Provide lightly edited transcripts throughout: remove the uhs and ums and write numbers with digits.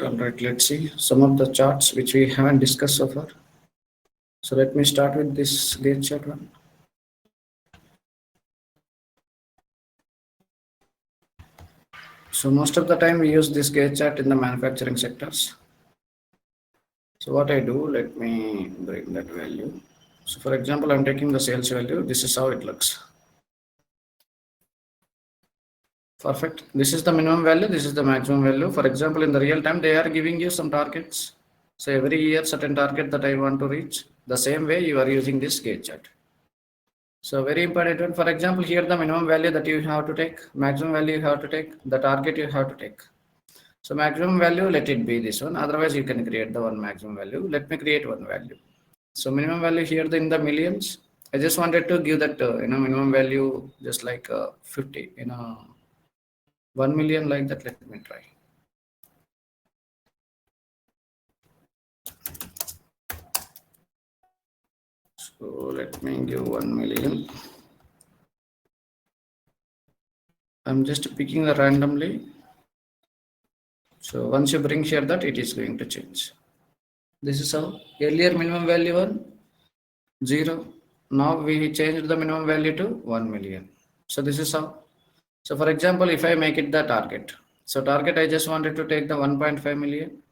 All right, let's see some of the charts which we haven't discussed so far. So let me start with this gauge chart one. So most of the time we use this gauge chart in the manufacturing sectors. So what I do, let me bring that value. So for example, I'm taking the sales value. This is how it looks. Perfect. This is the minimum value. This is the maximum value. For example, in the real time, they are giving you some targets. So every year, certain target that I want to reach. The same way you are using this gauge chart. So very important one. For example, here the minimum value that you have to take, maximum value you have to take, the target you have to take. So maximum value, let it be this one. Otherwise, you can create the one maximum value. Let me create one value. So minimum value here in the millions. I just wanted to give that minimum value just like 50. 1 million like that. Let me try. So let me give 1 million. I'm just picking the randomly. So once you bring here that, it is going to change. This is how earlier minimum value 0. Now we changed the minimum value to 1 million. So this is how. So for example, if I make it the target. So target, I just wanted to take the 1.5 million.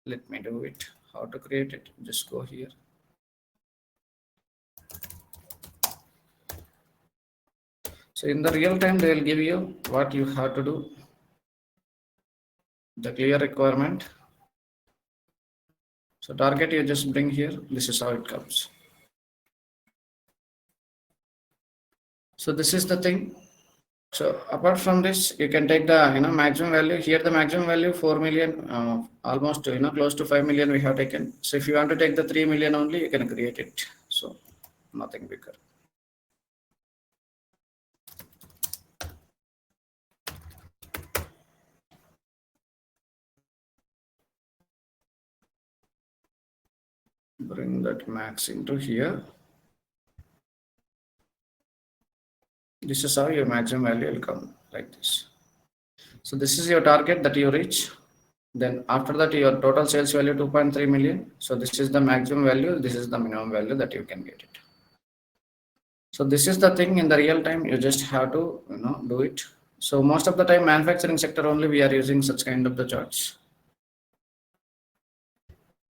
Let me do it. How to create it? Just go here. So in the real time, they will give you what you have to do. The clear requirement. So target you just bring here. This is how it comes. So this is the thing. So apart from this, you can take the maximum value. Here the maximum value 4 million, almost close to 5 million we have taken. So if you want to take the 3 million only, you can create it. So nothing bigger. Bring that max into here. This is how your maximum value will come like this. So this is your target that you reach. Then after that, your total sales value 2.3 million. So this is the maximum value. This is the minimum value that you can get it. So this is the thing in the real time. You just have to do it. So most of the time, manufacturing sector only we are using such kind of the charts.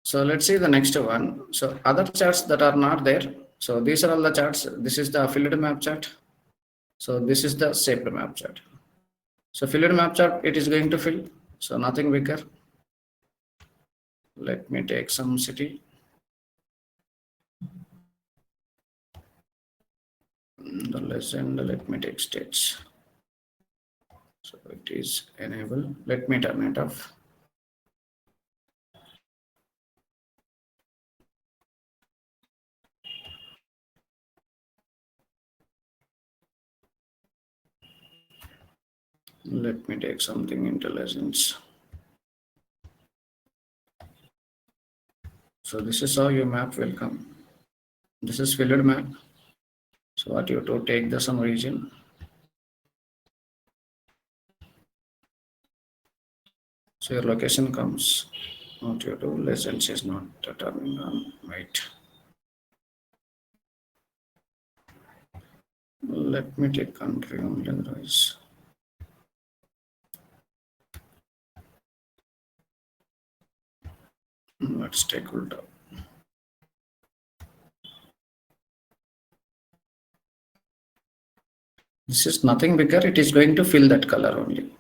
So let's see the next one. So other charts that are not there. So these are all the charts. This is the filled map chart. So this is the shaped map chart. So filled map chart, it is going to fill. So nothing bigger. Let me take some city. The lesson, let me take states. So it is enable. Let me turn it off. Let me take something intelligence. So this is how your map will come. This is filled map. So what you have to take the some region. So your location comes. What you do, license is not turning on. Wait. Let me take country only, otherwise. Let's take Ulta. This is nothing bigger. It is going to fill that color only.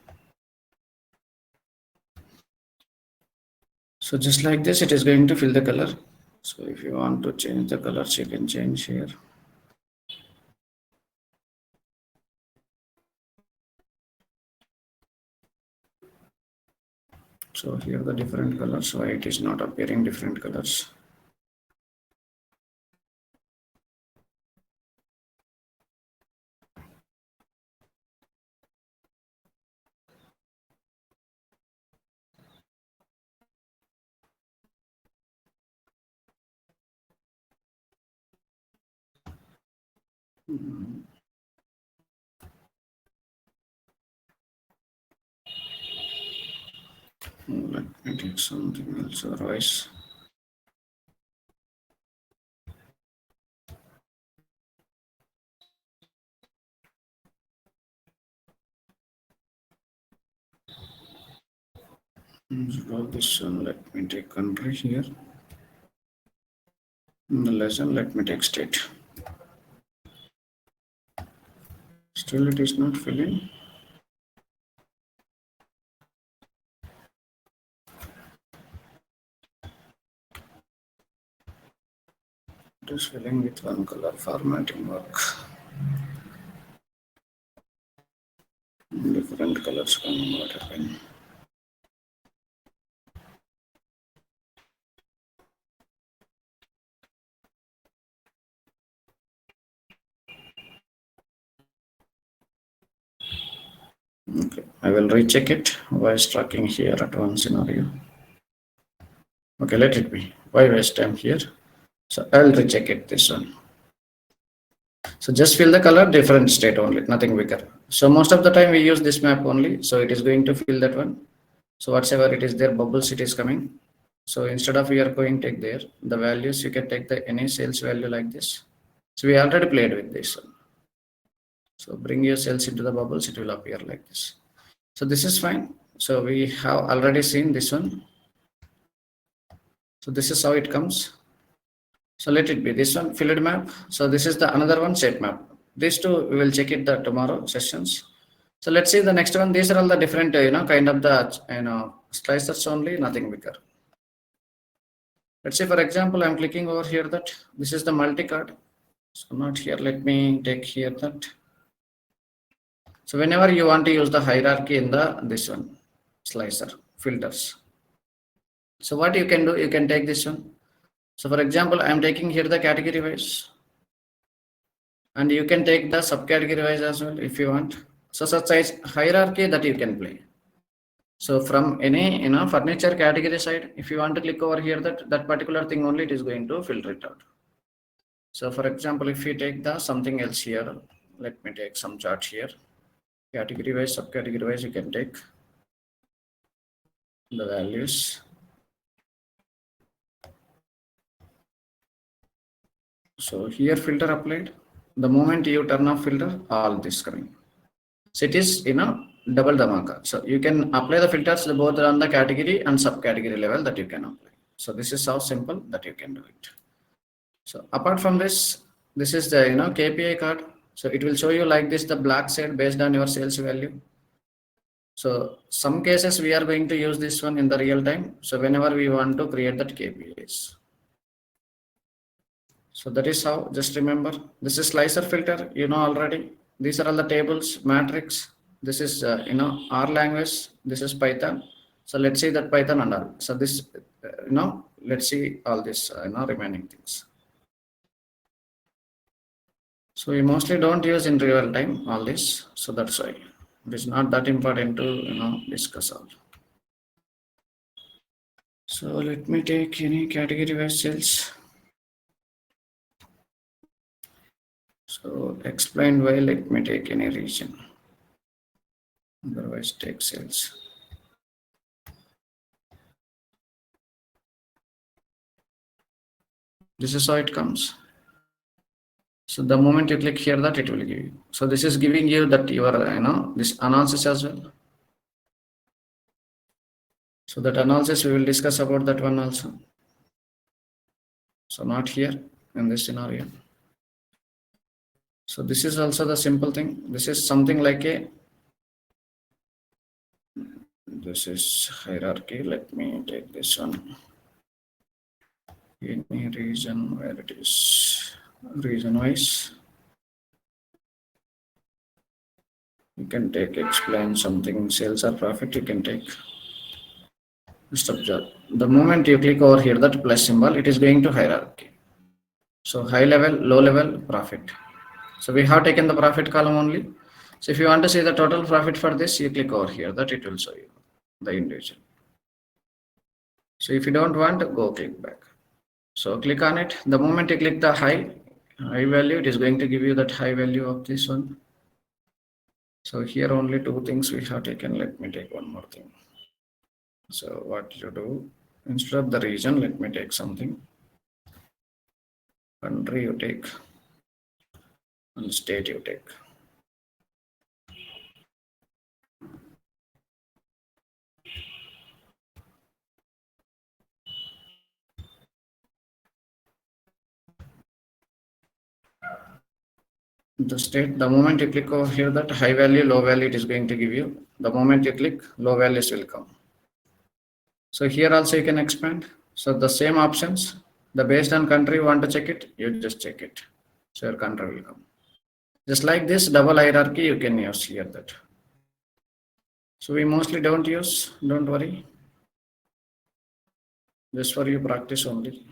So just like this, it is going to fill the color. So if you want to change the colors, you can change here. So here the different colors, why it is not appearing different colors. Let me take something else, otherwise. Draw this one. Let me take country here. In the lesson, let me take state. Still, it is not filling. It is filling with one color. Formatting work. Different colors can what happen. Okay, I will recheck it. Why is tracking here at one scenario? Okay, let it be. Why waste time here? So I'll recheck it this one. So just fill the color, different state only, nothing bigger. So most of the time we use this map only. So it is going to fill that one. So whatever it is there, bubbles it is coming. So instead of we are going to take there, the values you can take the any sales value like this. So we already played with this one. So bring your cells into the bubbles, it will appear like this. So this is fine. So we have already seen this one. So this is how it comes. So let it be this one filled map. So this is the another one shape map. These two we will check it the tomorrow sessions. So let's see the next one. These are all the different kind of the slicers only, nothing bigger. Let's say for example I'm clicking over here that this is the multi-card. So not here. Let me take here that. So whenever you want to use the hierarchy in the this one slicer filters. So what you can do, you can take this one. So for example, I am taking here the category wise, and you can take the subcategory wise as well if you want. So such as hierarchy that you can play. So from any furniture category side, if you want to click over here that particular thing only, it is going to filter it out. So for example, if you take the something else here, let me take some chart here. Category wise, subcategory wise, you can take the values. So here filter applied. The moment you turn off filter, all this coming. So it is double dhamaka. So you can apply the filters both on the category and subcategory level that you can apply. So this is how simple that you can do it. So apart from this, this is the KPI card. So it will show you like this the black side based on your sales value. So some cases we are going to use this one in the real time. So whenever we want to create that KPIs. So that is how, just remember, this is slicer filter, already. These are all the tables, matrix. This is, R language. This is Python. So let's see that Python and all. So this, let's see all this, remaining things. So we mostly don't use in real time all this. So that's why it is not that important to, discuss all. So let me take any category wise cells. So explain why, let me take any region. Otherwise take cells. This is how it comes. So the moment you click here that it will give you. So this is giving you that your, this analysis as well. So that analysis we will discuss about that one also. So not here in this scenario. So this is also the simple thing. This is something like this is hierarchy. Let me take this one. Any region where it is region wise. You can take explain something sales or profit. You can take. Just observe. The moment you click over here, that plus symbol, it is going to hierarchy. So high level, low level, profit. So we have taken the profit column only. So if you want to see the total profit for this, you click over here, that it will show you the individual. So if you don't want, go click back. So click on it. The moment you click the high value, it is going to give you that high value of this one. So here only two things we have taken. Let me take one more thing. So what you do, instead of the region, let me take something. Country you take and state you take. The state, the moment you click over here, that high value, low value, it is going to give you. The moment you click, low values will come. So here also you can expand. So the same options, the based on country you want to check it, you just check it. So your country will come. Just like this double hierarchy, you can use here that. So we mostly don't use, don't worry. Just for you practice only.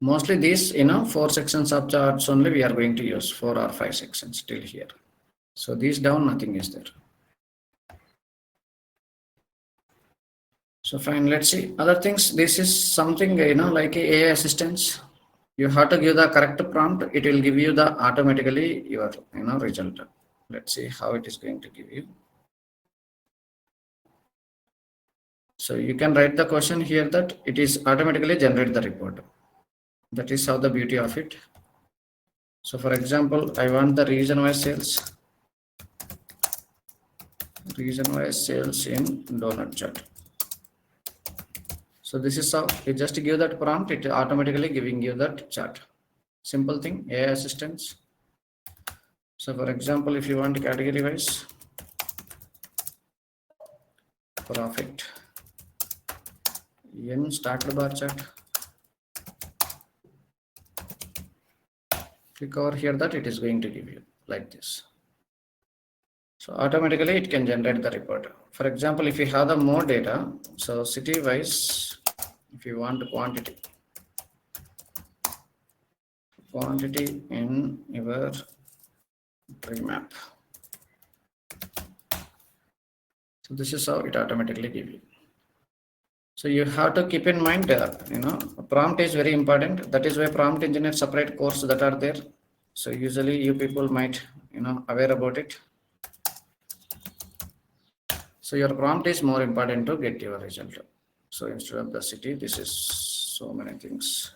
Mostly these, 4 sections of charts only we are going to use, 4 or 5 sections till here. So these down, nothing is there. So fine, let's see other things. This is something, like AI assistance. You have to give the correct prompt. It will give you the automatically your, result. Let's see how it is going to give you. So you can write the question here that it is automatically generate the report. That is how the beauty of it. So for example, I want the region-wise sales. Region-wise sales in donut chart. So this is how you just give that prompt, it automatically giving you that chart. Simple thing, AI assistance. So for example, if you want category wise, profit in stacked bar chart, click over here that it is going to give you like this. So automatically it can generate the report. For example, if you have the more data, so city wise, if you want quantity in your tree map. So this is how it automatically give you. So you have to keep in mind, prompt is very important. That is why prompt engineer separate course that are there. So usually you people might, aware about it. So your prompt is more important to get your result. So instead of the city, this is so many things.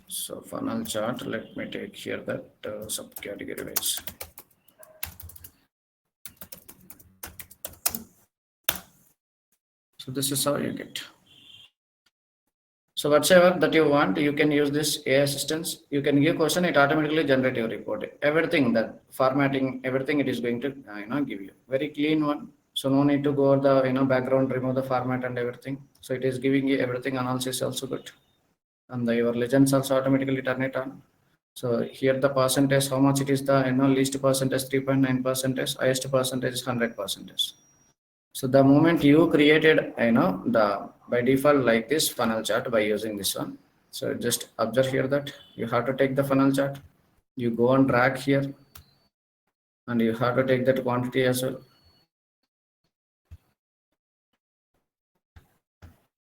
So funnel chart, let me take here that subcategory wise. So this is how you get. So whatsoever that you want, you can use this AI assistance. You can give question, it automatically generate your report. Everything, that formatting, everything it is going to give you. Very clean one. So no need to go the background, remove the format and everything. So it is giving you everything. Analysis also good. And your legends also automatically turn it on. So here the percentage, how much it is the least percentage 3.9%, highest percentage is 100%. So the moment you created, the by default like this funnel chart by using this one. So just observe here that you have to take the funnel chart, you go and drag here, and you have to take that quantity as well.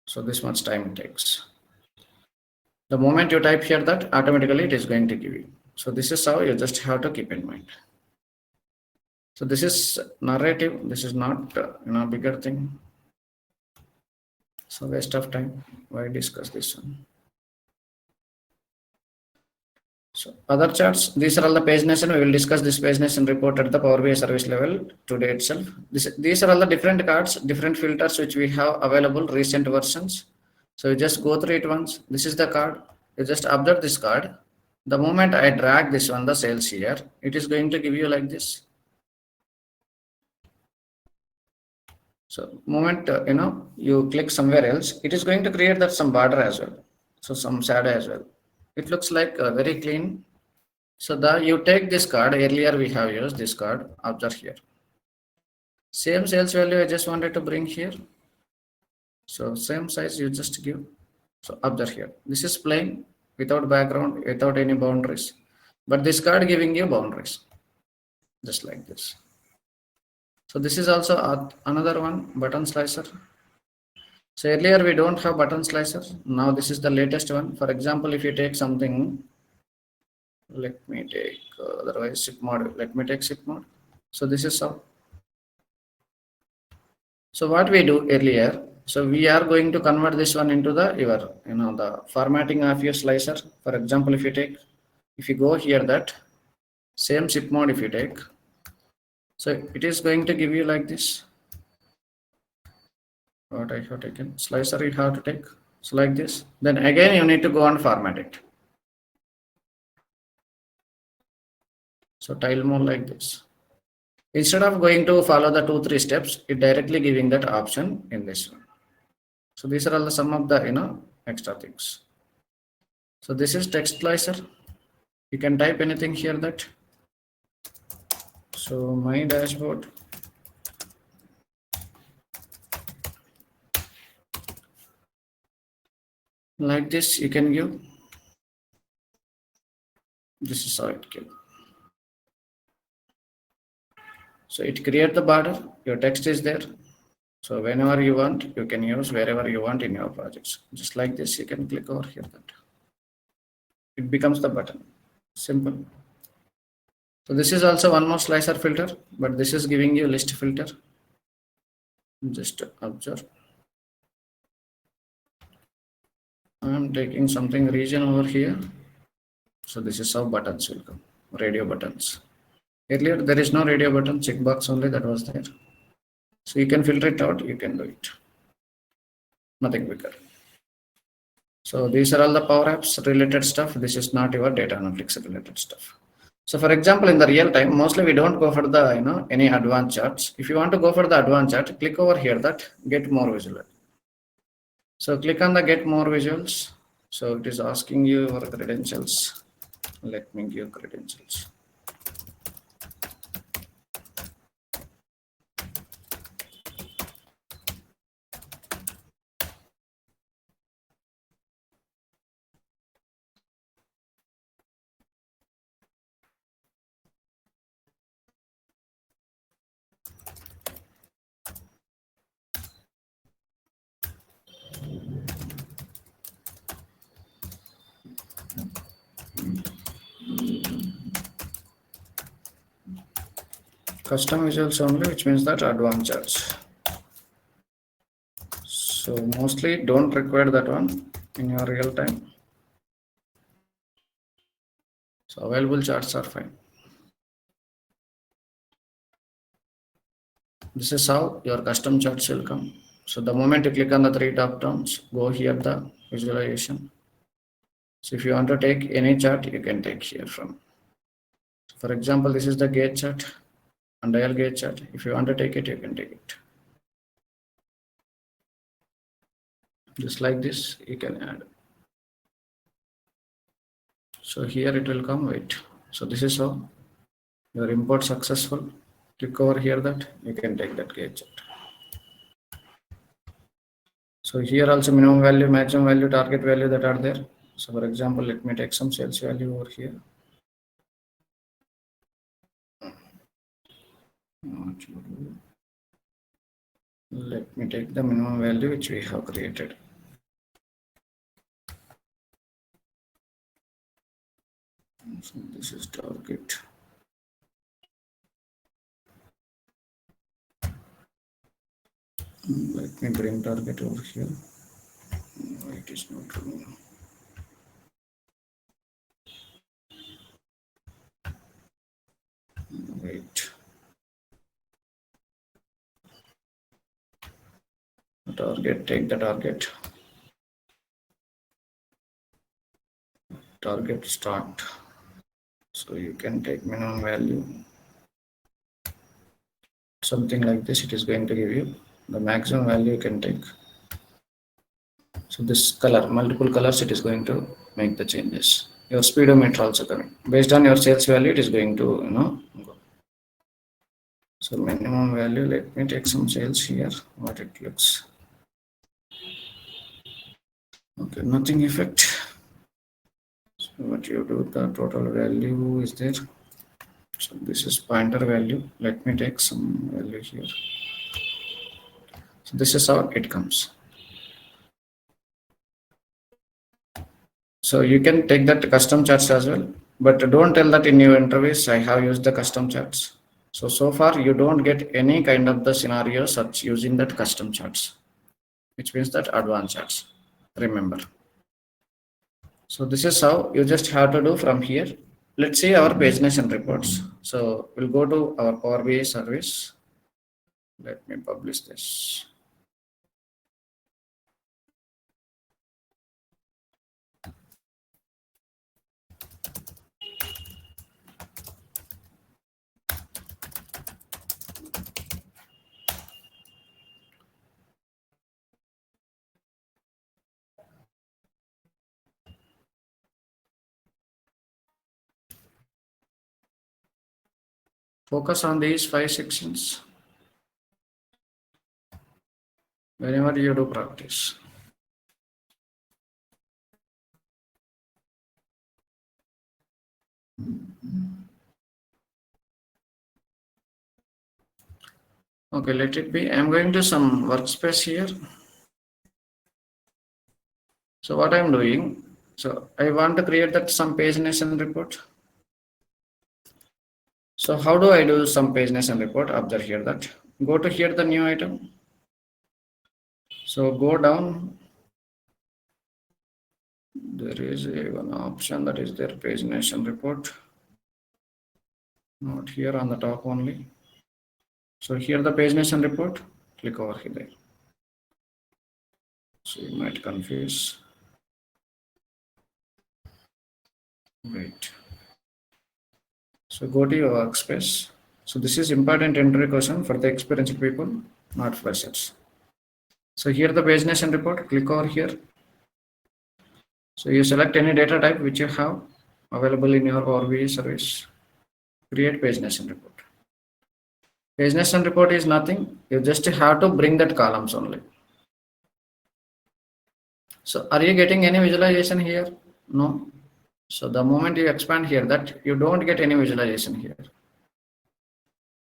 So this much time it takes. The moment you type here that automatically it is going to give you. So this is how you just have to keep in mind. So this is narrative. This is not bigger thing. So waste of time. Why discuss this one? So other charts, these are all the pagination. We will discuss this pagination report at the Power BI service level today itself. These are all the different cards, different filters which we have available, recent versions. So you just go through it once. This is the card. You just observe this card. The moment I drag this one, the sales here, it is going to give you like this. So moment you click somewhere else, it is going to create that some border as well. So some shadow as well. It looks like very clean. So you take this card, earlier we have used this card, observe here. Same sales value I just wanted to bring here. So same size you just give. So observe here. This is plain, without background, without any boundaries. But this card giving you boundaries. Just like this. So this is also another one, button slicer. So earlier we don't have button slicer. Now this is the latest one. For example, if you take something, let me take otherwise SIP mode. Let me take SIP mode. So this is how. So what we do earlier, so we are going to convert this one into the your the formatting of your slicer. For example, if you go here, that same zip mode if you take, so it is going to give you like this. What I have taken slicer, you have to take so like this. Then again you need to go and format it. So tile mode like this. Instead of going to follow the 2-3 steps, it directly giving that option in this one. So these are all the some of the extra things. So this is text slicer. You can type anything here, that. So my dashboard. Like this you can give. This is how it gives. So it creates the border. Your text is there. So whenever you want, you can use wherever you want in your projects. Just like this, you can click over here. That it becomes the button. Simple. So this is also one more slicer filter, but this is giving you list filter. Just observe. I am taking something region over here. So this is how buttons will come. Radio buttons. Earlier there is no radio button, checkbox only that was there. So you can filter it out, you can do it. Nothing bigger. So these are all the Power Apps related stuff. This is not your data analytics related stuff. So for example, in the real time, mostly we don't go for the any advanced charts. If you want to go for the advanced chart, click over here, that get more visual. So click on the get more visuals. So it is asking you your credentials. Let me give credentials. Custom visuals only, which means that advanced charts. So mostly don't require that one in your real time. So available charts are fine. This is how your custom charts will come. So the moment you click on the 3 drop downs, go here the visualization. So if you want to take any chart, you can take here from. For example, this is the gauge chart and dial gauge chart. If you want to take it, you can take it. Just like this, you can add. So here it will come. Wait. So this is how your import successful. Click over here, that you can take that gauge chart. So here also minimum value, maximum value, target value that are there. So for example, let me take some sales value over here. Let me take the minimum value which we have created. So this is target. Let me bring target over here. No, it is not true. Wait. Target, take the target. Target start. So you can take minimum value. Something like this, it is going to give you the maximum value you can take. So this color, multiple colors, it is going to make the changes. Your speedometer also coming. Based on your sales value, it is going to go. So minimum value, let me take some sales here, what it looks. Okay, nothing effect. So what you do, the total value is there. So this is pointer value. Let me take some value here. So this is how it comes. So you can take that custom charts as well, but don't tell that in your interviews I have used the custom charts. So far you don't get any kind of the scenario such using that custom charts, which means that advanced charts. Remember. So this is how you just have to do from here. Let's see our pagination reports. So we'll go to our Power BI service. Let me publish this. Focus on these 5 sections whenever you do practice. Okay, let it be. I'm going to some workspace here. So what I'm doing, so I want to create that some pagination report. So how do I do some pagination report? Observe here that. Go to here the new item. So go down. There is one option that is there, pagination report. Not here, on the top only. So here the pagination report. Click over here there. So you might confuse. Wait. So go to your workspace. So this is important entry question for the experienced people, not freshers. So here the pagination report, click over here. So you select any data type which you have available in your Power BI service. Create pagination report. Pagination report is nothing. You just have to bring that columns only. So are you getting any visualization here? No. So the moment you expand here, that you don't get any visualization here.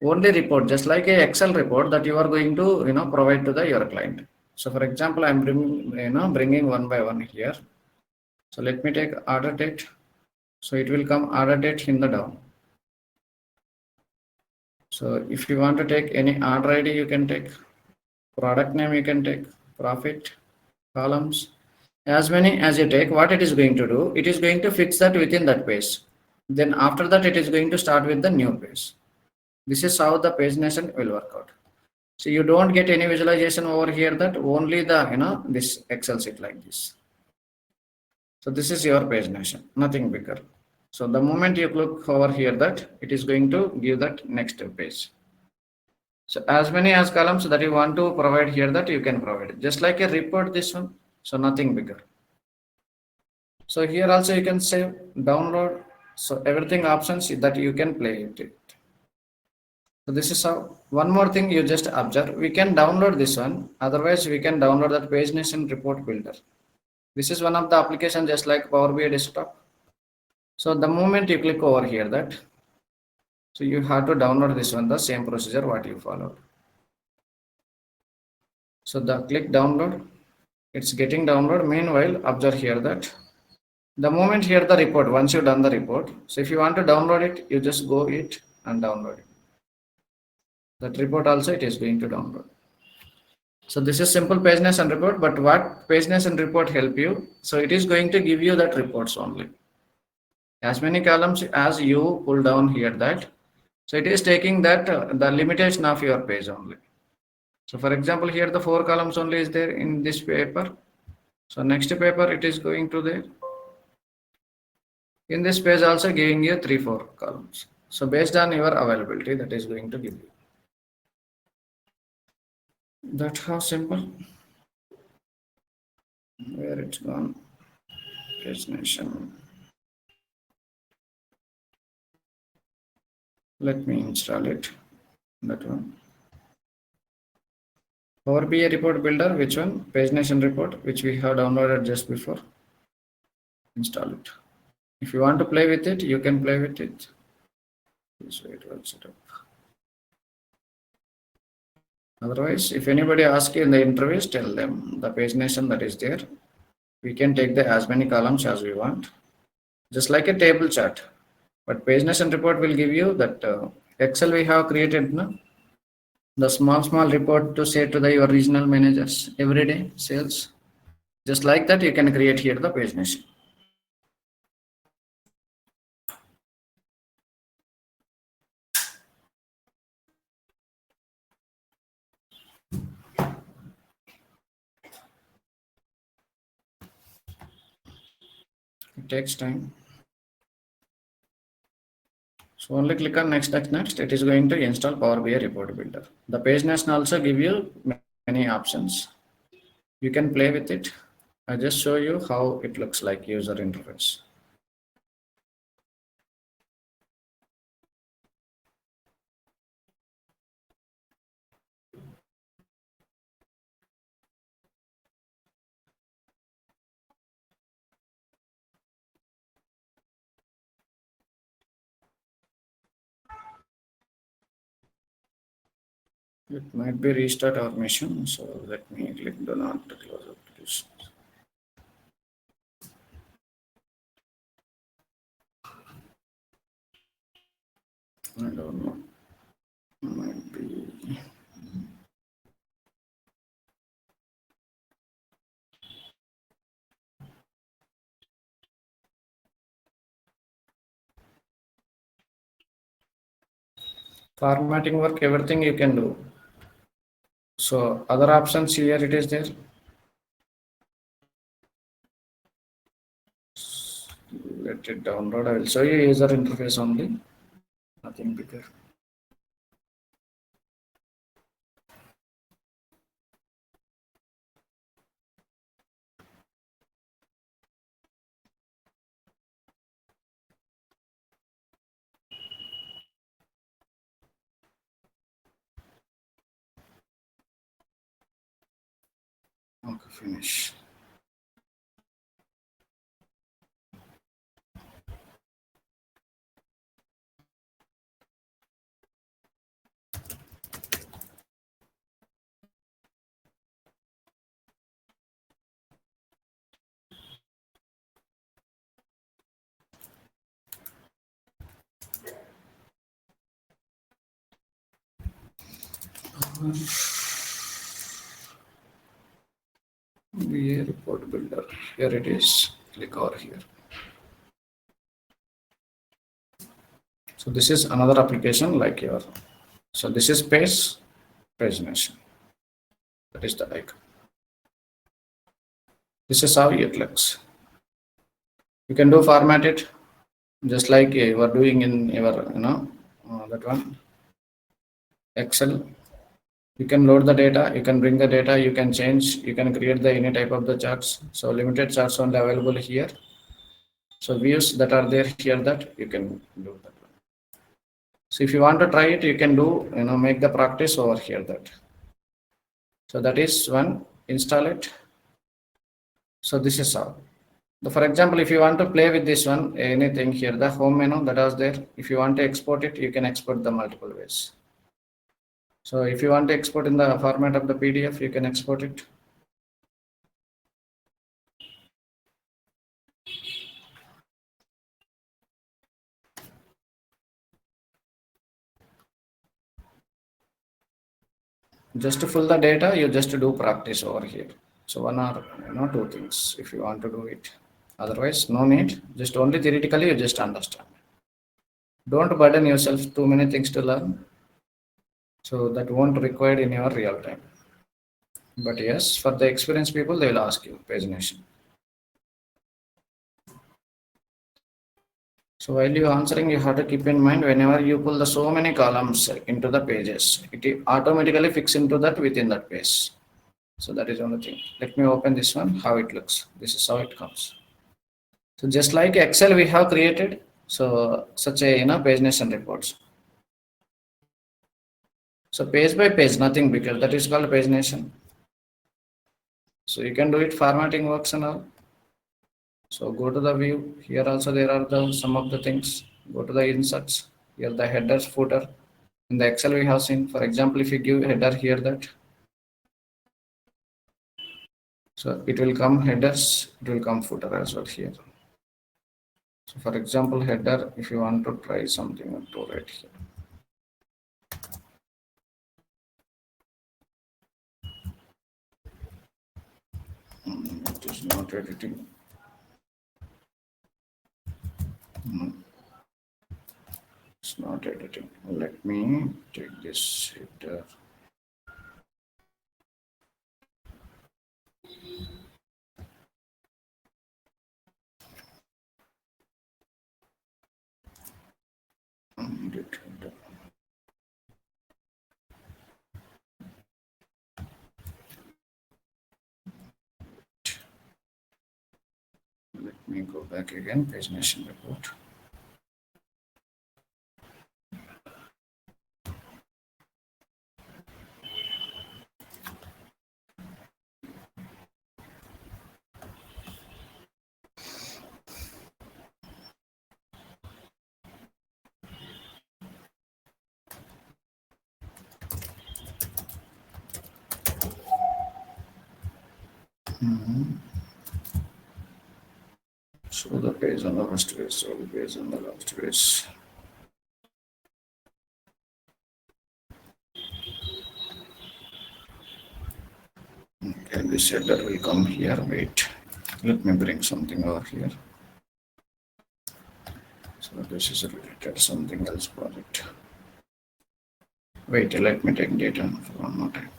Only report, just like a Excel report that you are going to provide to your client. So for example, I'm bringing one by one here. So let me take order date. So it will come order date in the down. So if you want to take any order ID, you can take product name, you can take profit, columns, as many as you take. What it is going to do, it is going to fix that within that page. Then after that, it is going to start with the new page. This is how the pagination will work out. So you don't get any visualization over here, that only the this Excel sheet like this. So this is your pagination, nothing bigger. So the moment you click over here, that it is going to give that next page. So as many as columns that you want to provide here, that you can provide, just like a report, this one. So nothing bigger. So here also you can save, download. So everything options that you can play with it. So this is how. One more thing you just observe, we can download this one. Otherwise we can download that pagination report builder. This is one of the applications just like Power BI desktop. So the moment you click over here, that so you have to download this one, the same procedure what you followed. So the click download, it's getting download. Meanwhile, observe here that the moment here the report, once you've done the report, so if you want to download it, you just go it and download it. That report also it is going to download. So this is simple pagination report, but what pagination report help you? So it is going to give you that reports only. As many columns as you pull down here, that so it is taking that the limitation of your page only. So for example, here the 4 columns only is there in this paper. So next paper it is going to there. In this page also giving you 3-4 columns. So based on your availability, that is going to give you. That's how simple. Where it's gone? Pagination. Let me install it. That one. Power BI report builder, which one? Pagination report, which we have downloaded just before. Install it. If you want to play with it, you can play with it. This way it will set up. Otherwise, if anybody asks you in the interviews, tell them the pagination that is there. We can take the as many columns as we want, just like a table chart. But pagination report will give you that Excel we have created no? The small report to say to the your regional managers every day sales. Just like that, you can create here the pagination. It takes time. So only click on next. It is going to install Power BI Report Builder. The pagination also give you many options. You can play with it. I just show you how it looks like user interface. It might be restart our mission. So let me click do not close application. I don't know. Might be. Formatting work, everything you can do. So other options here it is there. Let it download. I will show you user interface only. Nothing bigger. Okay, finish. BA report builder. Here it is. Click over here. So this is another application like your. So this is pagination. That is the icon. This is how it looks. You can do format it just like you are doing in your that one Excel. You can load the data, you can bring the data, you can change, you can create the any type of the charts. So limited charts only available here. So views that are there here that you can do that one. So if you want to try it, you can do make the practice over here that. So that is one, install it. So this is how. For example, if you want to play with this one, anything here, the home menu that was there, if you want to export it, you can export the multiple ways. So if you want to export in the format of the PDF, you can export it. Just to fill the data, you just do practice over here. So one or two things if you want to do it. Otherwise, no need. Just only theoretically you just understand. Don't burden yourself too many things to learn. So that won't required in your real time. But yes, for the experienced people, they will ask you pagination. So while you answering, you have to keep in mind whenever you pull the so many columns into the pages, it automatically fix into that within that page. So that is only thing. Let me open this one, how it looks. This is how it comes. So just like Excel, we have created so such a pagination reports. So page by page, nothing bigger. That is called pagination. So you can do it formatting works and all. So go to the view. Here also there are some of the things. Go to the inserts. Here the headers, footer. In the Excel we have seen. For example, if you give header here that. So it will come headers. It will come footer as well here. So for example, header. If you want to try something to write here. It is not editing. It's not editing. Let me take this header. Edit header. Let me go back again. Pagination report. So the page on the first page, so the page on the last page. Okay, this header will come here. Wait, let me bring something over here. So this is related something else project. Wait, let me take data for one more time.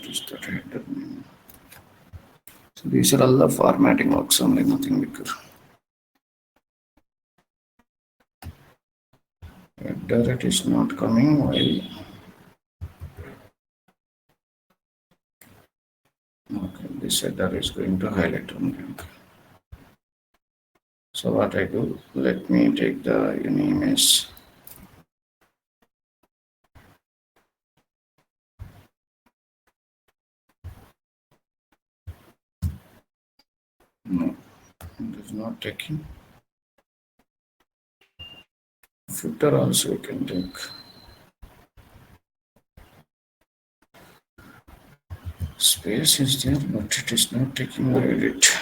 Just that header. So these are all the formatting works only, nothing bigger. Header it is not coming. Why? Okay, this header is going to highlight only. Okay. So what I do, let me take the image. No, it is not taking. Footer also you can take. Space is there, but it is not taking the edit.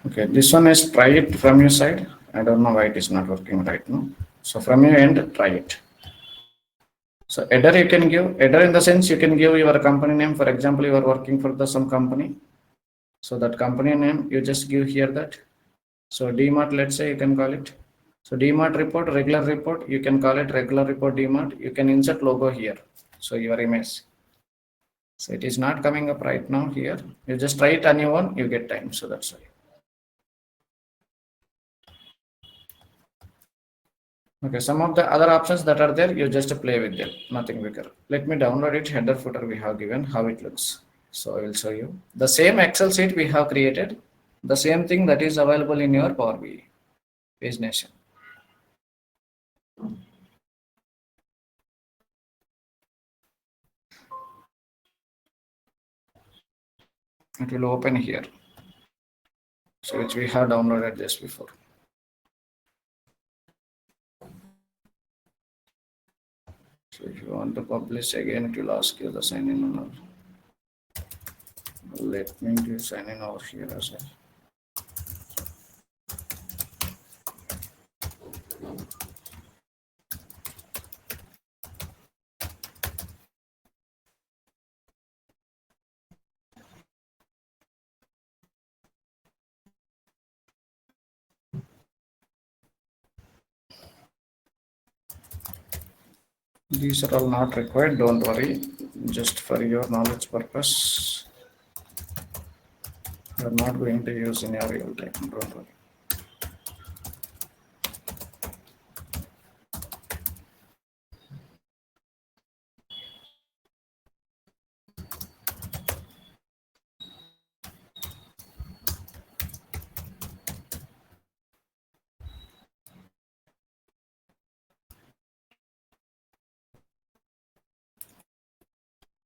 Okay, this one is try it from your side. I don't know why it is not working right now. So from your end, try it. So header you can give, header in the sense you can give your company name. For example, you are working for the some company. So that company name, you just give here that. So DMART, let's say you can call it. So DMART report, regular report, you can call it regular report DMART. You can insert logo here. So your image. So it is not coming up right now here. You just try it on your own, you get time. So that's why. Okay, some of the other options that are there, you just play with them, nothing bigger. Let me download it, header footer we have given, how it looks. So I will show you. The same Excel sheet we have created, the same thing that is available in your Power BI, Page Nation. It will open here. So which we have downloaded just before. So if you want to publish again, it will ask you the sign in or not. Let me do sign in over here as well. These are all not required, don't worry. Just for your knowledge purpose, you are not going to use in your real time, don't worry.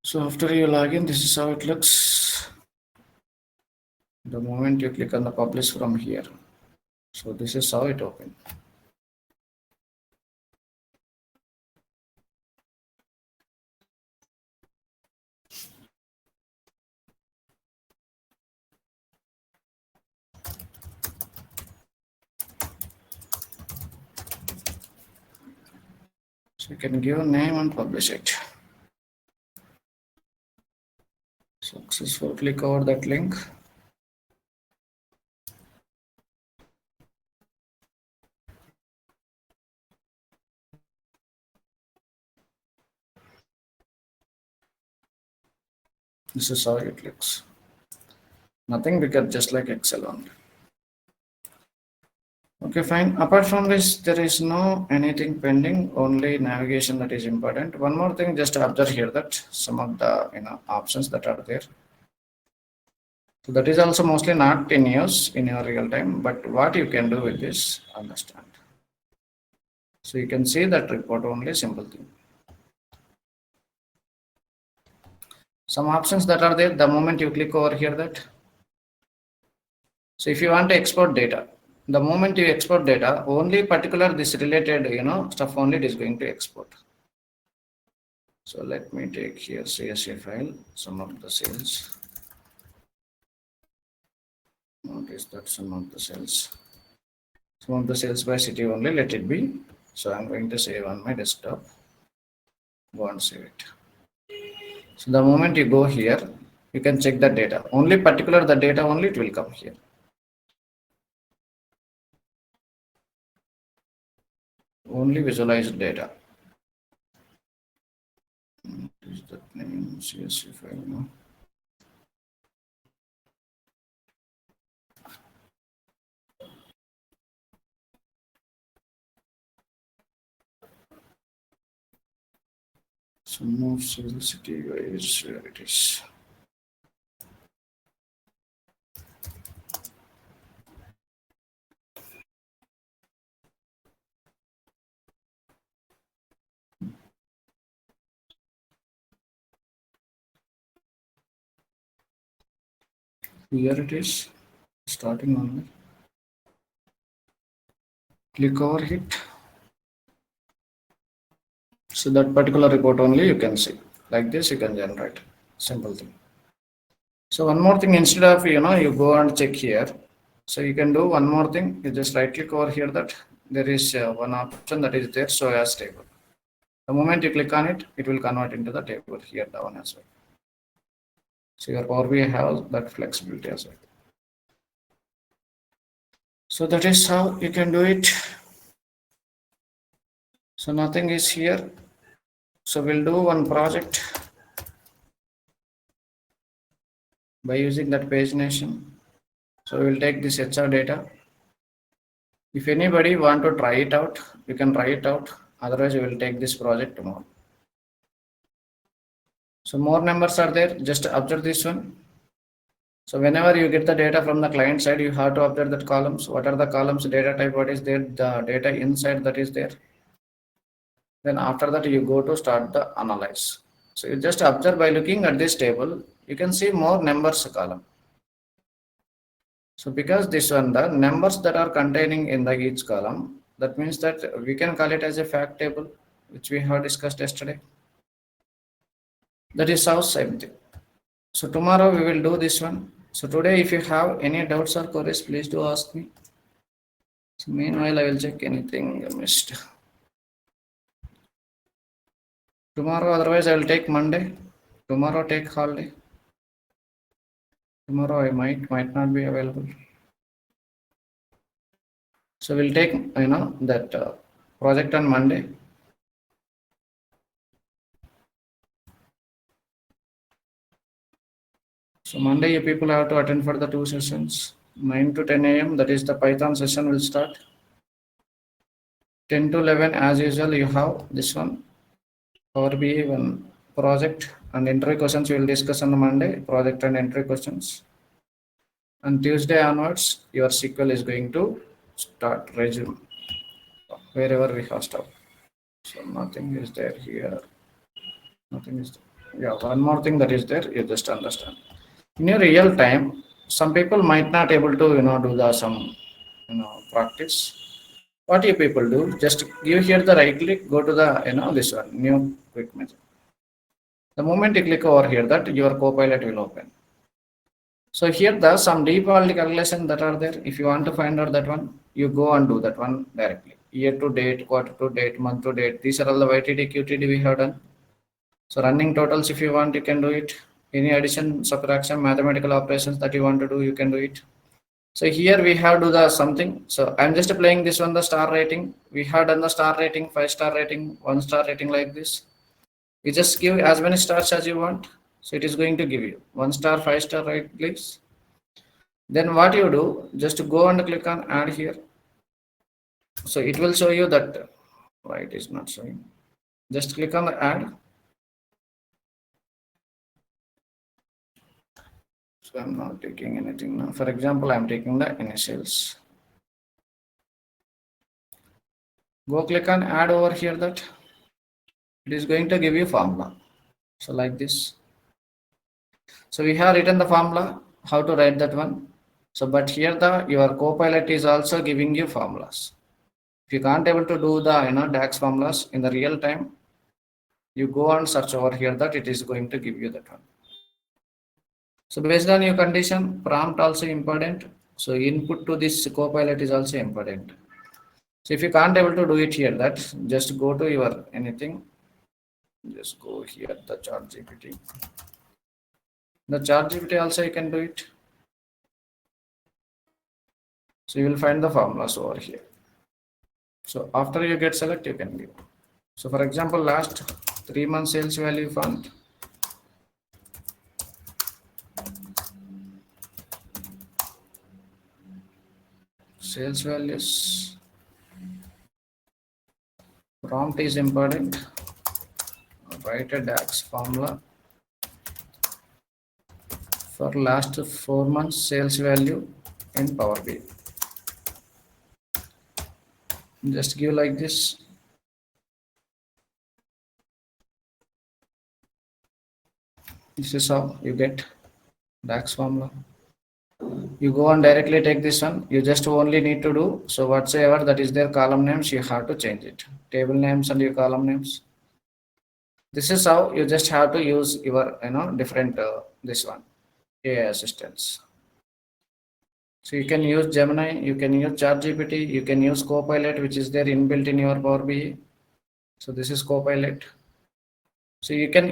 So after you log in, this is how it looks. The moment you click on the publish from here. So this is how it opens. So you can give a name and publish it. Successful. Click over that link. This is how it looks. Nothing bigger, just like Excel only. Okay, fine. Apart from this, there is no anything pending, only navigation that is important. One more thing, just observe here that some of the options that are there. So that is also mostly not in use in your real time, but what you can do with this, understand. So you can see that report only, simple thing. Some options that are there, the moment you click over here that. So if you want to export data, the moment you export data, only particular this related, stuff only it is going to export. So let me take here CSV file, some of the cells. Notice that some of the cells. Some of the cells by city only, let it be. So I'm going to save on my desktop. Go and save it. So the moment you go here, you can check the data. Only particular the data only it will come here. Only visualized data. What is that name? CSV file. No? Some of civil city is where it is. Here it is. Starting only. Click over it. So that particular report only you can see. Like this you can generate. Simple thing. So one more thing, instead of you go and check here. So you can do one more thing. You just right click over here that there is one option that is there. So as table. The moment you click on it, it will convert into the table here down as well. So your Power BI has that flexibility as well. So that is how you can do it. So nothing is here. So we'll do one project by using that pagination. So we'll take this HR data. If anybody want to try it out, you can try it out. Otherwise, we will take this project tomorrow. So more numbers are there. Just observe this one. So whenever you get the data from the client side, you have to observe that columns. What are the columns, data type, what is there, the data inside that is there. Then after that, you go to start the analyze. So you just observe by looking at this table, you can see more numbers column. So because this one, the numbers that are containing in the each column, that means that we can call it as a fact table, which we have discussed yesterday. That is how same thing. So tomorrow we will do this one. So today, if you have any doubts or queries, please do ask me. So meanwhile, I will check anything I missed. Tomorrow, otherwise I will take Monday. Tomorrow take holiday. Tomorrow I might not be available. So we'll take that project on Monday. So Monday you people have to attend for the 2 sessions. 9 to 10 a.m. That is the Python session will start. 10 to 11 as usual you have this one. Power BI one project and entry questions we will discuss on the Monday. Project and entry questions. And Tuesday onwards your SQL is going to start resume wherever we have stopped. So nothing is there here. Nothing is there. Yeah, one more thing that is there, you just understand. In your real time, some people might not able to do the some practice. What you people do, just give here the right click, go to the this one new quick method. The moment you click over here, that your copilot will open. So here the some default calculation that are there. If you want to find out that one, you go and do that one directly. Year to date, quarter to date, month to date. These are all the YTD, QTD we have done. So running totals, if you want, you can do it. Any addition, subtraction, mathematical operations that you want to do, you can do it. So here we have do the something. So I'm just playing this one, the star rating. We have done the star rating, 5-star rating, 1-star rating like this. You just give as many stars as you want. So it is going to give you 1-star, 5-star, right, please. Then what you do, just go and click on add here. So it will show you that why it is not showing. Just click on the add. So I'm not taking anything now. For example, I'm taking the initials. Go click on add over here, that it is going to give you formula. So like this. So we have written the formula, how to write that one. So but here your copilot is also giving you formulas. If you can't able to do the DAX formulas in the real time, you go and search over here, that it is going to give you that one. So based on your condition, prompt also important. So input to this copilot is also important. So if you can't able to do it here, that just go to your anything. Just go here, the chat GPT. The chat GPT also you can do it. So you will find the formulas over here. So after you get select, you can give. So for example, last 3 months sales value fund. Sales values. Prompt is important. Write a DAX formula for last 4 months sales value in Power BI. Just give like this. This is how you get DAX formula. You go and directly take this one. You just only need to do so whatsoever that is their column names, you have to change it. Table names and your column names. This is how you just have to use your different this one AI assistants. So you can use Gemini, you can use ChatGPT, you can use Copilot, which is there inbuilt in your Power BI. So this is Copilot. So you can